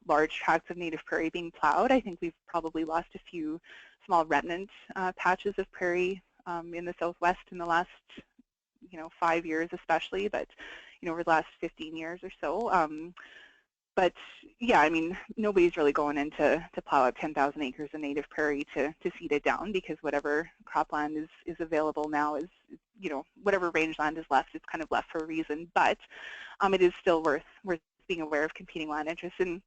large tracts of native prairie being plowed. I think we've probably lost a few small remnant patches of prairie in the Southwest in the last 5 years especially, but over the last 15 years or so. But yeah, I mean, nobody's really going in to plow up 10,000 acres of native prairie to seed it down, because whatever cropland is available now is, whatever rangeland is left is kind of left for a reason. But it is still worth being aware of competing land interests. And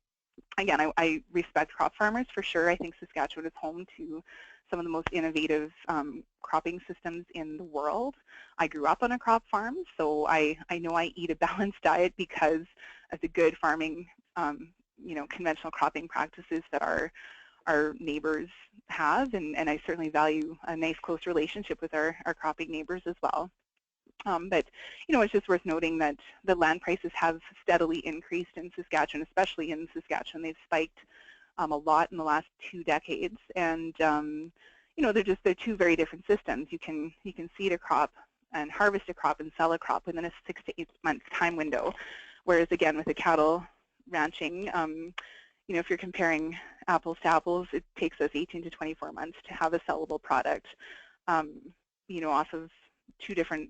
again, I respect crop farmers for sure. I think Saskatchewan is home to some of the most innovative cropping systems in the world. I grew up on a crop farm, so I know I eat a balanced diet because of the good farming, conventional cropping practices that our neighbors have, and I certainly value a nice close relationship with our cropping neighbors as well. But it's just worth noting that the land prices have steadily increased in Saskatchewan, especially in Saskatchewan. They've spiked a lot in the last 2 decades, and they're two very different systems. You can seed a crop and harvest a crop and sell a crop within a 6 to 8 month time window, whereas again with the cattle ranching, if you're comparing apples to apples, it takes us 18 to 24 months to have a sellable product, off of 2 different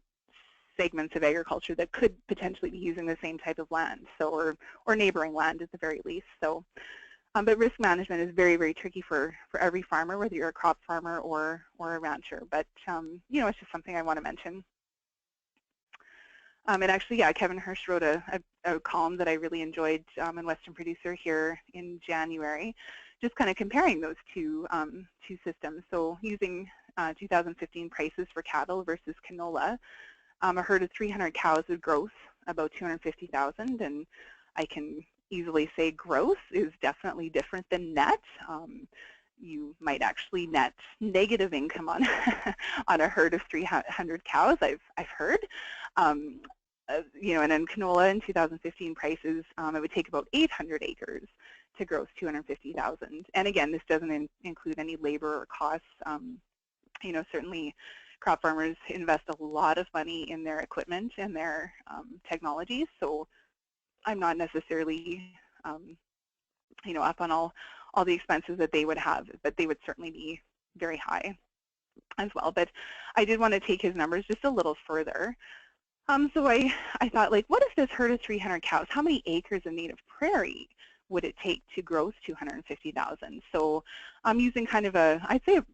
segments of agriculture that could potentially be using the same type of land, so or neighboring land at the very least. So, but risk management is very, very tricky for every farmer, whether you're a crop farmer or a rancher. But it's just something I want to mention. And actually, yeah, Kevin Hirsch wrote a column that I really enjoyed in Western Producer here in January, just kind of comparing those two systems. So using 2015 prices for cattle versus canola. A herd of 300 cows would gross about 250,000, and I can easily say gross is definitely different than net. You might actually net negative income on on a herd of 300 cows. I've heard. And in canola in 2015 prices, it would take about 800 acres to gross 250,000. And again, this doesn't include any labor or costs. Certainly crop farmers invest a lot of money in their equipment and their technologies, so I'm not necessarily up on all the expenses that they would have, but they would certainly be very high as well. But I did want to take his numbers just a little further. So I thought, like, what if this herd of 300 cows, how many acres of native prairie would it take to grow 250,000? So I'm using kind of I'd say a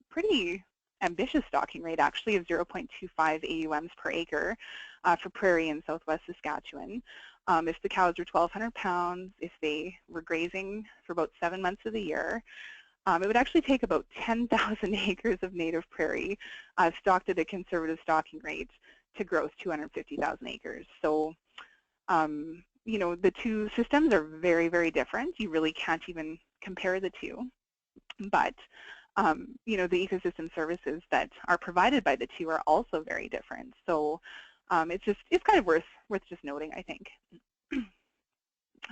pretty ambitious stocking rate actually of 0.25 AUMs per acre for prairie in southwest Saskatchewan. If the cows were 1,200 pounds, if they were grazing for about 7 months of the year, it would actually take about 10,000 acres of native prairie stocked at a conservative stocking rate to grow 250,000 acres. So, you know, the two systems are very, very different. You really can't even compare the two. But, you know, the ecosystem services that are provided by the two are also very different. So it's kind of worth just noting, I think.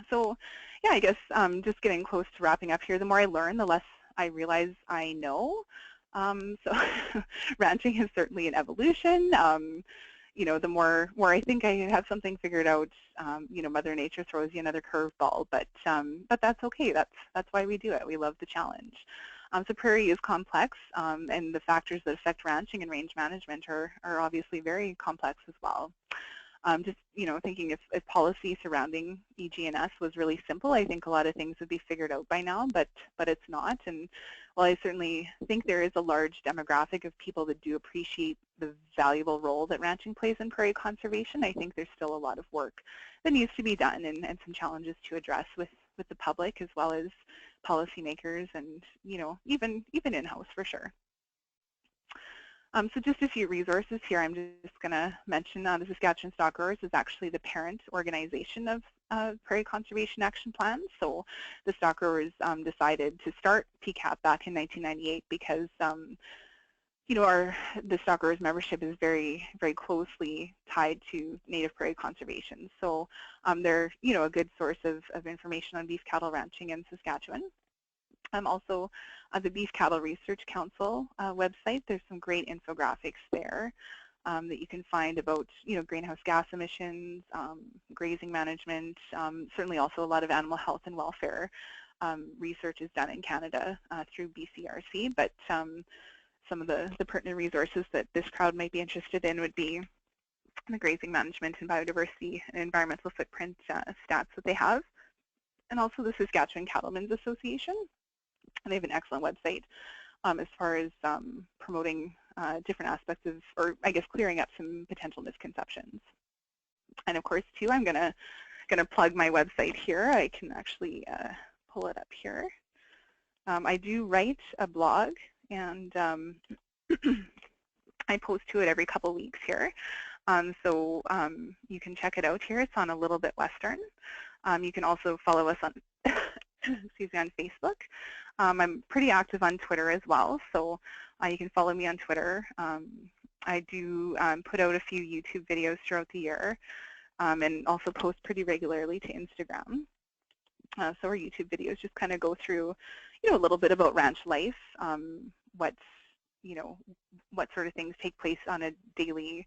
So yeah, I guess just getting close to wrapping up here, the more I learn, the less I realize I know. So ranching is certainly an evolution. You know, the more I think I have something figured out, you know, Mother Nature throws you another curveball, but that's okay. That's why we do it. We love the challenge. So prairie is complex, and the factors that affect ranching and range management are obviously very complex as well. Just, you know, thinking if policy surrounding EG&S was really simple, I think a lot of things would be figured out by now, but it's not. And while I certainly think there is a large demographic of people that do appreciate the valuable role that ranching plays in prairie conservation, I think there's still a lot of work that needs to be done and some challenges to address with the public as well as policymakers and, you know, even in-house for sure. So just a few resources here. I'm just going to mention the Saskatchewan Stock Growers is actually the parent organization of Prairie Conservation Action Plan. So the Stock Growers decided to start PCAP back in 1998 because you know, the Stock Growers membership is very, very closely tied to native prairie conservation. So they're, you know, a good source of information on beef cattle ranching in Saskatchewan. Also, the Beef Cattle Research Council website, there's some great infographics there that you can find about, you know, greenhouse gas emissions, grazing management, certainly also a lot of animal health and welfare research is done in Canada through BCRC, but some of the pertinent resources that this crowd might be interested in would be the grazing management and biodiversity and environmental footprint stats that they have, and also the Saskatchewan Cattlemen's Association. And they have an excellent website as far as promoting different aspects of, or I guess clearing up some potential misconceptions. And of course, too, I'm gonna plug my website here. I can actually pull it up here. I do write a blog, and I post to it every couple weeks here. So you can check it out here. It's on A Little Bit Western. You can also follow us on excuse me, on Facebook. I'm pretty active on Twitter as well, so you can follow me on Twitter. I do put out a few YouTube videos throughout the year and also post pretty regularly to Instagram. So our YouTube videos just kind of go through, you know, a little bit about ranch life, you know, what sort of things take place on a daily,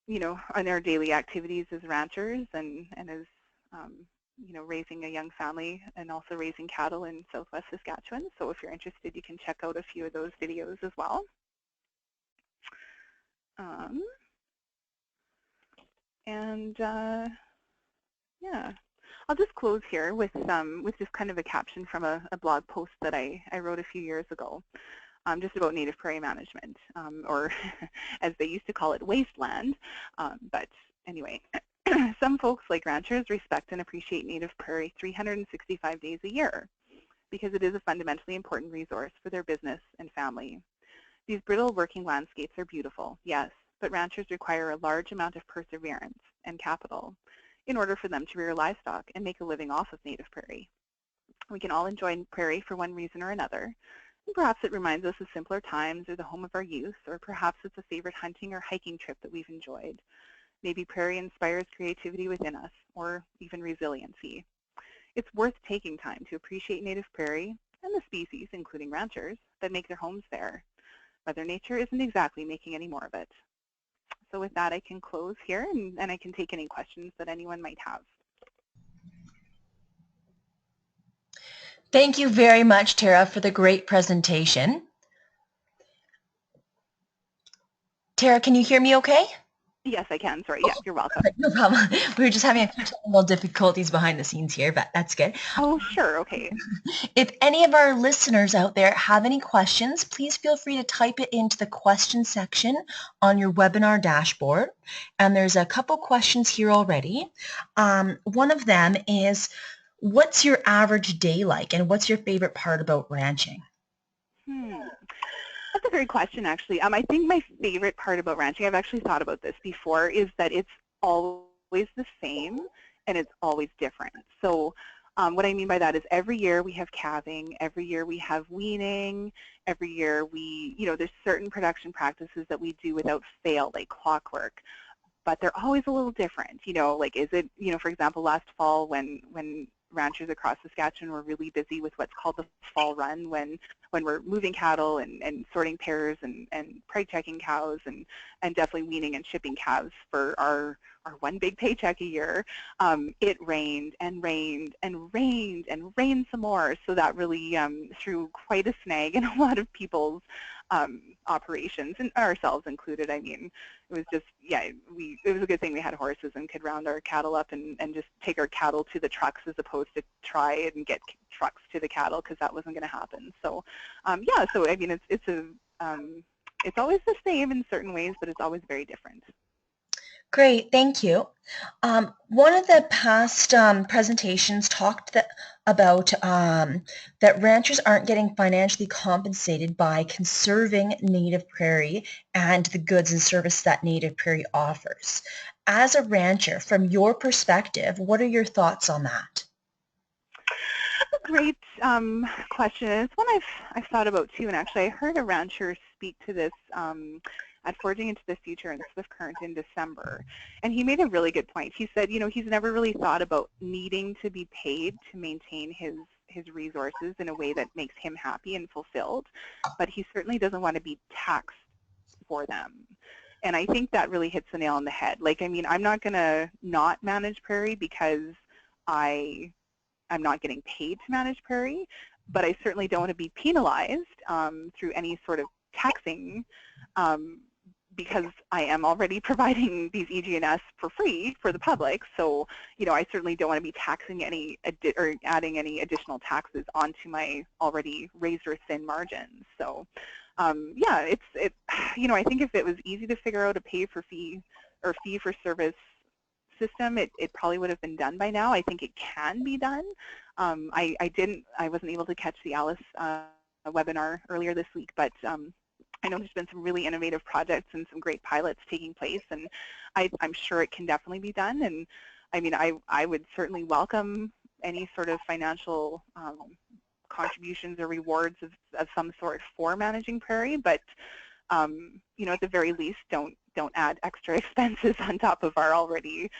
you know, on our daily activities as ranchers and as you know, raising a young family and also raising cattle in southwest Saskatchewan. So if you're interested, you can check out a few of those videos as well. Yeah, I'll just close here with just kind of a caption from a blog post that I wrote a few years ago, just about native prairie management, or as they used to call it, wasteland. But anyway, some folks, like ranchers, respect and appreciate native prairie 365 days a year because it is a fundamentally important resource for their business and family. These brittle working landscapes are beautiful, yes, but ranchers require a large amount of perseverance and capital in order for them to rear livestock and make a living off of native prairie. We can all enjoy prairie for one reason or another, and perhaps it reminds us of simpler times or the home of our youth, or perhaps it's a favorite hunting or hiking trip that we've enjoyed. Maybe prairie inspires creativity within us, or even resiliency. It's worth taking time to appreciate native prairie and the species, including ranchers, that make their homes there. Mother Nature isn't exactly making any more of it. So with that, I can close here, and I can take any questions that anyone might have. Thank you very much, Tara, for the great presentation. Tara, can you hear me okay? Yes, I can. Sorry. Yeah, you're welcome. No problem. We were just having a few technical difficulties behind the scenes here, but that's good. Oh, sure. Okay. If any of our listeners out there have any questions, please feel free to type it into the question section on your webinar dashboard. And there's a couple questions here already. One of them is, what's your average day like and what's your favorite part about ranching? That's a great question, actually. I think my favorite part about ranching, I've actually thought about this before, is that it's always the same and it's always different. So what I mean by that is every year we have calving, every year we have weaning, every year there's certain production practices that we do without fail, like clockwork, but they're always a little different. Like is it, for example, last fall when ranchers across Saskatchewan were really busy with what's called the fall run, when we're moving cattle and sorting pairs and preg checking cows and definitely weaning and shipping calves for our one big paycheck a year. It rained and rained and rained and rained some more, so that really threw quite a snag in a lot of people's operations, and ourselves included. I mean, it was just, yeah, it was a good thing we had horses and could round our cattle up and just take our cattle to the trucks as opposed to try and get trucks to the cattle, because that wasn't going to happen. So yeah, so I mean, it's always the same in certain ways, but it's always very different. Great, thank you. One of the past presentations talked about that ranchers aren't getting financially compensated by conserving native prairie and the goods and service that native prairie offers. As a rancher, from your perspective, what are your thoughts on that? That's a great question. It's one I've thought about too, and actually I heard a rancher speak to this at Forging into the Future in Swift Current in December, and he made a really good point. He said, he's never really thought about needing to be paid to maintain his resources in a way that makes him happy and fulfilled, but he certainly doesn't want to be taxed for them. And I think that really hits the nail on the head. Like, I mean, I'm not going to not manage prairie because I'm not getting paid to manage prairie, but I certainly don't want to be penalized through any sort of taxing because I am already providing these EG&S for free for the public. So, I certainly don't want to be taxing or adding any additional taxes onto my already razor thin margins. So, yeah, I think if it was easy to figure out a pay for fee or fee for service system, it probably would have been done by now. I think it can be done. I wasn't able to catch the Alice webinar earlier this week, but I know there's been some really innovative projects and some great pilots taking place, and I'm sure it can definitely be done. And I mean, I would certainly welcome any sort of financial contributions or rewards of some sort for managing prairie, but at the very least, don't add extra expenses on top of our already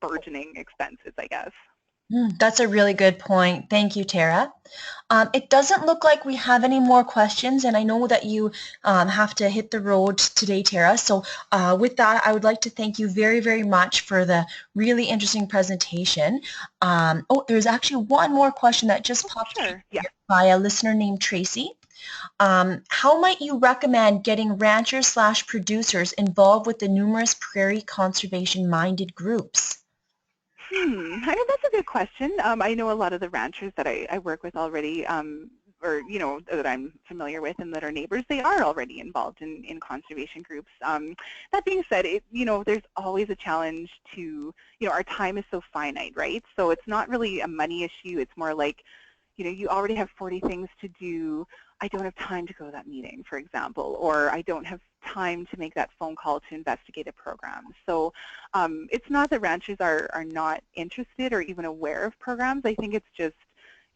burgeoning expenses, I guess. That's a really good point. Thank you, Tara. It doesn't look like we have any more questions, and I know that you have to hit the road today, Tara. So with that, I would like to thank you very, very much for the really interesting presentation. There's actually one more question that just popped in Sure. Yeah. by a listener named Tracy. How might you recommend getting ranchers/producers involved with the numerous prairie conservation-minded groups? I mean, that's a good question. I know a lot of the ranchers that I work with already, or that I'm familiar with and that are neighbors, they are already involved in conservation groups. That being said, there's always a challenge to, our time is so finite, right? So it's not really a money issue. It's more like, you already have 40 things to do. I don't have time to go to that meeting, for example, or I don't have time to make that phone call to investigate a program. So it's not that ranchers are not interested or even aware of programs. I think it's just,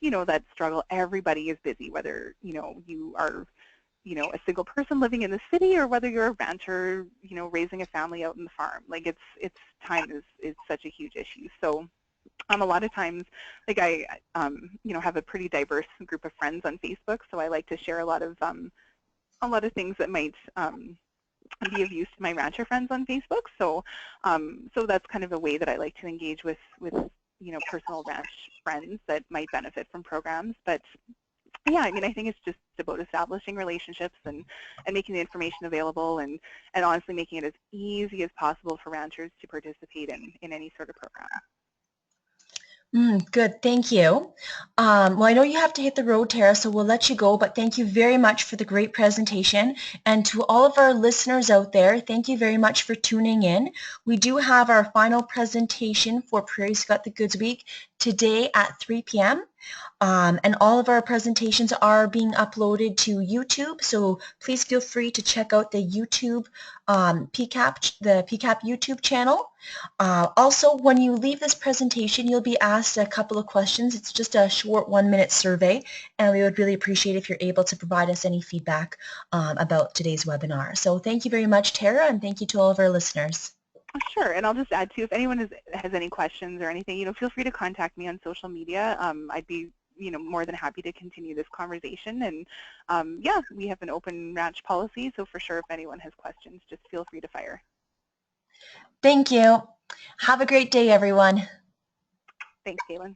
that struggle. Everybody is busy, whether, you are, a single person living in the city or whether you're a rancher, raising a family out in the farm. Like it's time is such a huge issue. So a lot of times, like I, have a pretty diverse group of friends on Facebook, so I like to share a lot of things that might be of use to my rancher friends on Facebook. So, so that's kind of a way that I like to engage with personal ranch friends that might benefit from programs. But yeah, I mean, I think it's just about establishing relationships and making the information available and honestly making it as easy as possible for ranchers to participate in any sort of program. Good, thank you. Well, I know you have to hit the road, Tara, so we'll let you go, but thank you very much for the great presentation. And to all of our listeners out there, thank you very much for tuning in. We do have our final presentation for Prairie's Got the Goods Week today at 3 p.m. And all of our presentations are being uploaded to YouTube, so please feel free to check out the YouTube the PCAP YouTube channel. Also, when you leave this presentation, you'll be asked a couple of questions. It's just a short 1-minute survey, and we would really appreciate if you're able to provide us any feedback about today's webinar. So thank you very much, Tara, and thank you to all of our listeners. Sure, and I'll just add too, if anyone has any questions or anything, feel free to contact me on social media. I'd be more than happy to continue this conversation. And yeah, we have an open ranch policy, so for sure, if anyone has questions, just feel free to fire. Thank you. Have a great day, everyone. Thanks, Caitlin.